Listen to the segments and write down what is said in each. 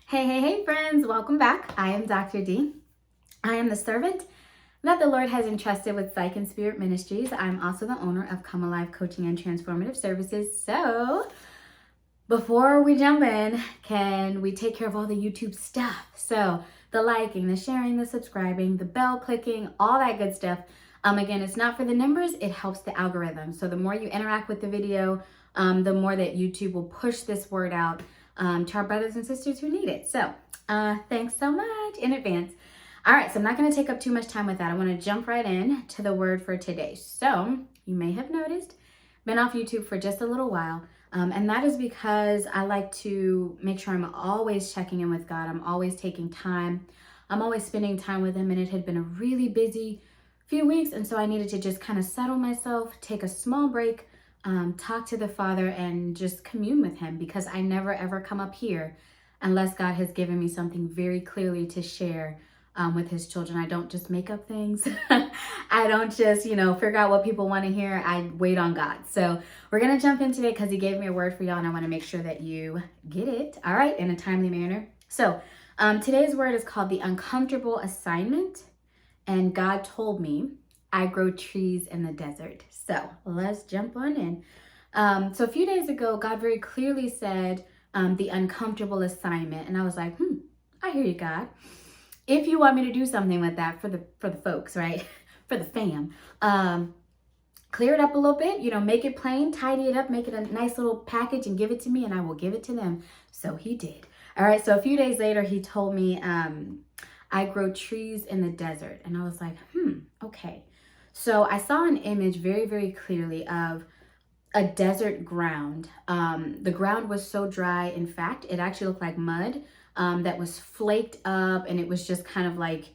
Hey, friends, welcome back. I am Dr. D. I am the servant that the Lord has entrusted with Psych and Spirit Ministries. I'm also the owner of Come Alive Coaching and Transformative Services. So, before we jump in, can we take care of all the YouTube stuff? So, the liking, the sharing, the subscribing, the bell clicking, all that good stuff. Again, it's not for the numbers, it helps the algorithm. So, the more you interact with the video, the more that YouTube will push this word out to our brothers and sisters who need it. So thanks so much in advance. All right, so I'm not going to take up too much time with that. I want to jump right in to the word for today. So you may have noticed, been off YouTube for just a little while. And that is because I like to make sure I'm always checking in with God. I'm always taking time. I'm always spending time with him. And it had been a really busy few weeks. And so I needed to just kind of settle myself, take a small break, talk to the Father and just commune with him, because I never ever come up here unless God has given me something very clearly to share with his children. I don't just make up things. I don't just, figure out what people want to hear. I wait on God. So we're going to jump in today because he gave me a word for y'all and I want to make sure that you get it, all right, in a timely manner. So today's word is called the uncomfortable assignment. And God told me I grow trees in the desert. So let's jump on in. So a few days ago, God very clearly said the uncomfortable assignment. And I was like, I hear you, God. If you want me to do something with that for the folks, right? For the fam, clear it up a little bit, make it plain, tidy it up, make it a nice little package and give it to me and I will give it to them. So he did. All right. So a few days later, he told me I grow trees in the desert. And I was like, okay. So I saw an image very, very clearly of a desert ground. The ground was so dry. In fact, it actually looked like mud that was flaked up, and it was just kind of like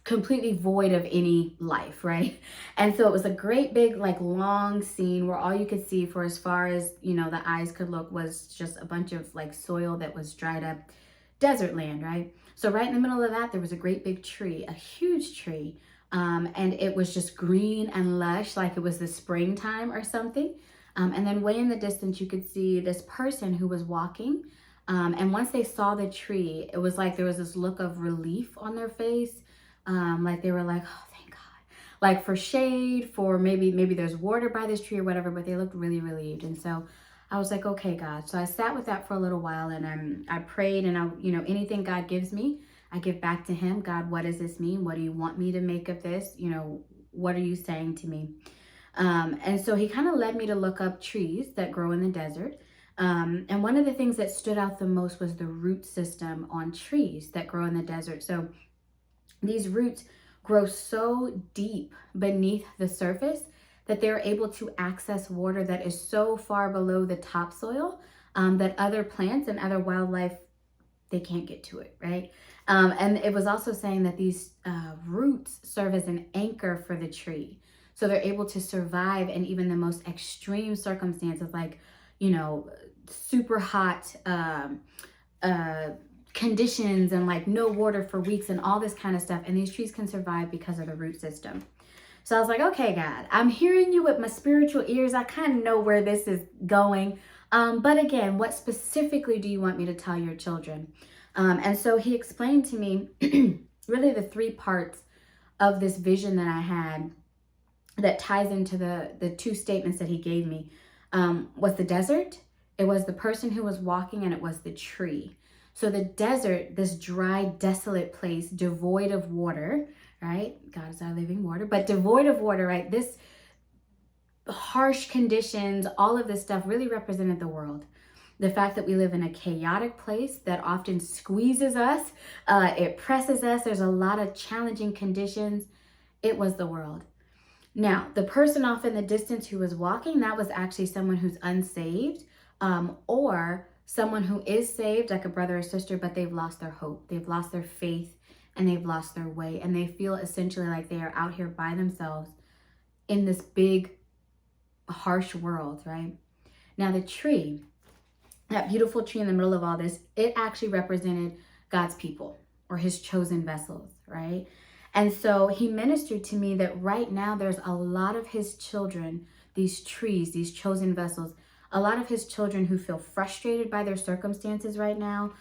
completely void of any life, right? And so it was a great big, like, long scene where all you could see for as far as, the eyes could look was just a bunch of like soil that was dried up, desert land, right? So right in the middle of that, there was a great big tree, a huge tree. And it was just green and lush, like it was the springtime or something. And then way in the distance, you could see this person who was walking. And once they saw the tree, it was like there was this look of relief on their face. Like they were like, oh, thank God. Like for shade, for maybe there's water by this tree or whatever, but they looked really relieved. And so I was like, okay, God. So I sat with that for a little while and I prayed, and anything God gives me, I give back to him. God, what does this mean? What do you want me to make of this? What are you saying to me? And so he kind of led me to look up trees that grow in the desert. And one of the things that stood out the most was the root system on trees that grow in the desert. So these roots grow so deep beneath the surface that they're able to access water that is so far below the topsoil that other plants and other wildlife, they can't get to it, right? And it was also saying that these roots serve as an anchor for the tree. So they're able to survive in even the most extreme circumstances, like, super hot conditions and like no water for weeks and all this kind of stuff. And these trees can survive because of the root system. So I was like, okay, God, I'm hearing you with my spiritual ears. I kind of know where this is going. But again, what specifically do you want me to tell your children? And so he explained to me really the three parts of this vision that I had that ties into the two statements that he gave me. Was the desert, it was the person who was walking, and it was the tree. So the desert, this dry, desolate place, devoid of water, right? God is our living water, but devoid of water, right? This harsh conditions, all of this stuff really represented the world. The fact that we live in a chaotic place that often squeezes us, it presses us. There's a lot of challenging conditions. It was the world. Now, the person off in the distance who was walking, that was actually someone who's unsaved, or someone who is saved, like a brother or sister, but they've lost their hope. They've lost their faith and they've lost their way. And they feel essentially like they are out here by themselves in this big, harsh world, right? Now, the tree, that beautiful tree in the middle of all this, it actually represented God's people or his chosen vessels, right? And so he ministered to me that right now there's a lot of his children, these trees, these chosen vessels, a lot of his children who feel frustrated by their circumstances right now,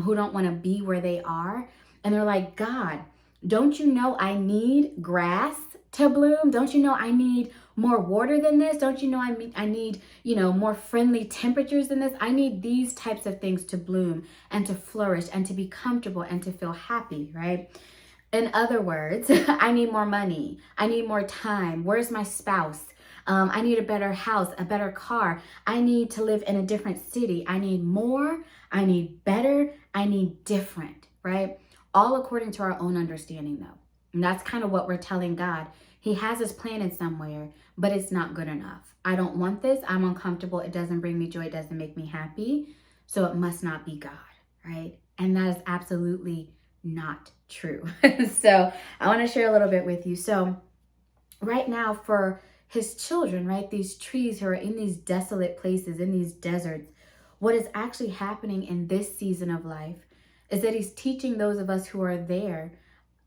who don't want to be where they are. And they're like, God, don't you know I need grass to bloom? Don't you know I need more water than this? Don't you know I need, more friendly temperatures than this? I need these types of things to bloom and to flourish and to be comfortable and to feel happy, right? In other words, I need more money. I need more time. Where's my spouse? I need a better house, a better car. I need to live in a different city. I need more. I need better. I need different, right? All according to our own understanding, though. And that's kind of what we're telling God. He has us planted somewhere, but it's not good enough. I don't want this. I'm uncomfortable. It doesn't bring me joy. It doesn't make me happy. So it must not be God, right? And that is absolutely not true. So I want to share a little bit with you. So right now for his children, right, these trees who are in these desolate places, in these deserts, what is actually happening in this season of life is that he's teaching those of us who are there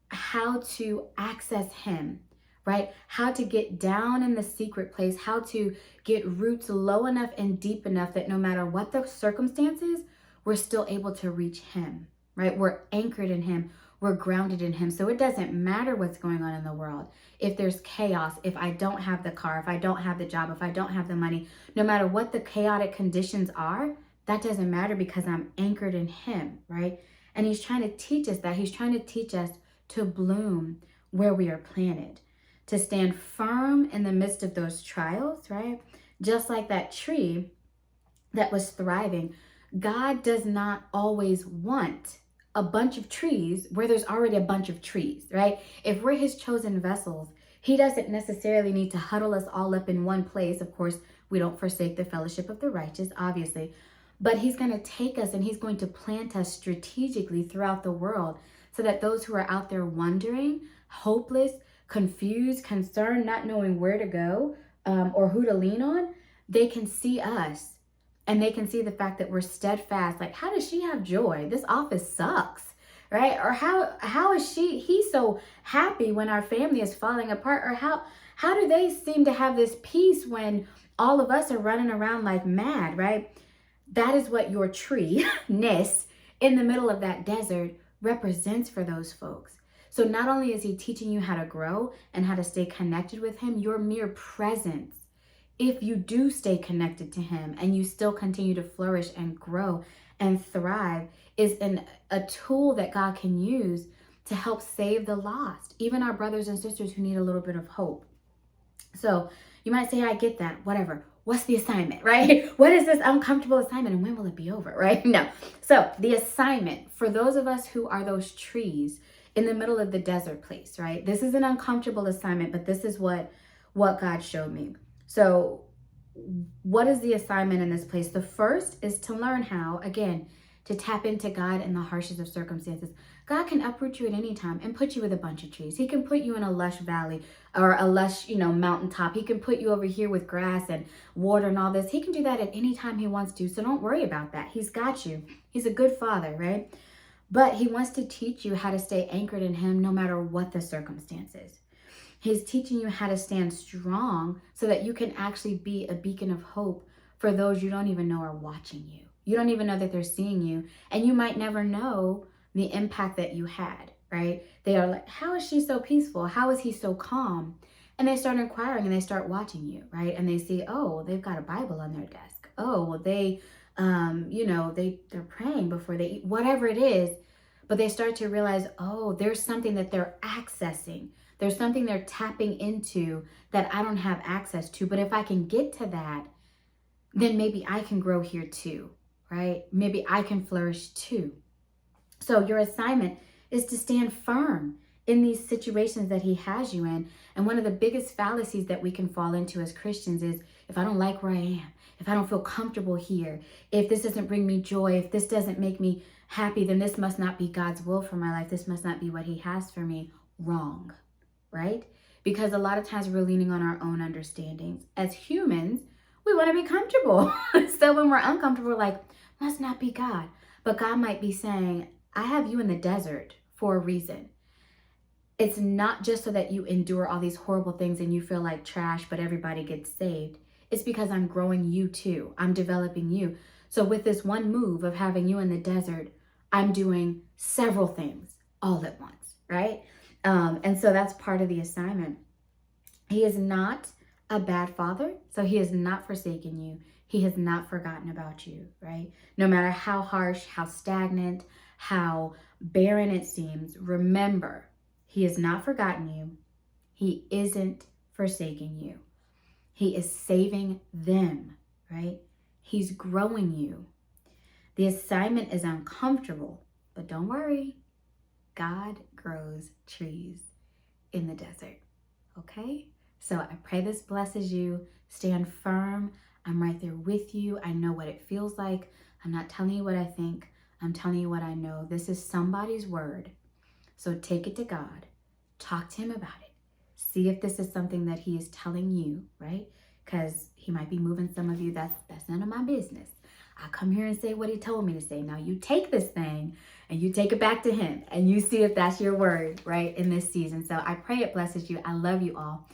how to access him, right? How to get down in the secret place, how to get roots low enough and deep enough that no matter what the circumstances, we're still able to reach him, right? We're anchored in him. We're grounded in him. So it doesn't matter what's going on in the world. If there's chaos, if I don't have the car, if I don't have the job, if I don't have the money, no matter what the chaotic conditions are, that doesn't matter because I'm anchored in him, right? And he's trying to teach us that. He's trying to teach us to bloom where we are planted, to stand firm in the midst of those trials, right? Just like that tree that was thriving. God does not always want a bunch of trees where there's already a bunch of trees, right? If we're his chosen vessels, he doesn't necessarily need to huddle us all up in one place. Of course, we don't forsake the fellowship of the righteous, obviously, but he's going to take us and he's going to plant us strategically throughout the world so that those who are out there wondering, hopeless, confused, concerned, not knowing where to go or who to lean on, they can see us. And they can see the fact that we're steadfast. Like, how does she have joy? This office sucks, right? Or how is he's so happy when our family is falling apart? Or how do they seem to have this peace when all of us are running around like mad, right? That is what your tree-ness in the middle of that desert represents for those folks. So not only is he teaching you how to grow and how to stay connected with him, your mere presence, if you do stay connected to him and you still continue to flourish and grow and thrive, is a tool that God can use to help save the lost, even our brothers and sisters who need a little bit of hope. So you might say, I get that, whatever. What's the assignment, right? What is this uncomfortable assignment and when will it be over, right? No. So the assignment for those of us who are those trees in the middle of the desert place, right? This is an uncomfortable assignment, but this is what God showed me. So what is the assignment in this place? The first is to learn how, again, to tap into God in the harshest of circumstances. God can uproot you at any time and put you with a bunch of trees. He can put you in a lush valley or a lush, mountaintop. He can put you over here with grass and water and all this. He can do that at any time he wants to. So don't worry about that. He's got you. He's a good father, right? But he wants to teach you how to stay anchored in him no matter what the circumstances. He's teaching you how to stand strong so that you can actually be a beacon of hope for those you don't even know are watching you. You don't even know that they're seeing you. And you might never know the impact that you had, right? They are like, how is she so peaceful? How is he so calm? And they start inquiring and they start watching you, right? And they see, oh, they've got a Bible on their desk. Oh, well, they're praying before they eat, whatever it is. But they start to realize, oh, there's something that they're accessing. There's something they're tapping into that I don't have access to. But if I can get to that, then maybe I can grow here too, right? Maybe I can flourish too. So your assignment is to stand firm in these situations that he has you in. And one of the biggest fallacies that we can fall into as Christians is, if I don't like where I am, if I don't feel comfortable here, if this doesn't bring me joy, if this doesn't make me happy, then this must not be God's will for my life. This must not be what he has for me. Wrong. Right? Because a lot of times we're leaning on our own understandings. As humans, we want to be comfortable. So when we're uncomfortable, we're like, must not be God. But God might be saying, I have you in the desert for a reason. It's not just so that you endure all these horrible things and you feel like trash, but everybody gets saved. It's because I'm growing you too. I'm developing you. So with this one move of having you in the desert, I'm doing several things all at once, right? And so that's part of the assignment. He is not a bad father, so he has not forsaken you. He has not forgotten about you, right? No matter how harsh, how stagnant, how barren it seems, remember, he has not forgotten you. He isn't forsaking you. He is saving them, right? He's growing you. The assignment is uncomfortable, but don't worry. God grows trees in the desert, okay? So I pray this blesses you. Stand firm. I'm right there with you. I know what it feels like. I'm not telling you what I think. I'm telling you what I know. This is somebody's word. So take it to God. Talk to him about it. See if this is something that he is telling you, right? Because he might be moving some of you. That's none of my business. I come here and say what he told me to say. Now you take this thing and you take it back to him and you see if that's your word, right, in this season. So I pray it blesses you. I love you all.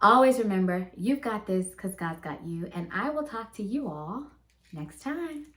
Always remember, you've got this because God's got you. And I will talk to you all next time.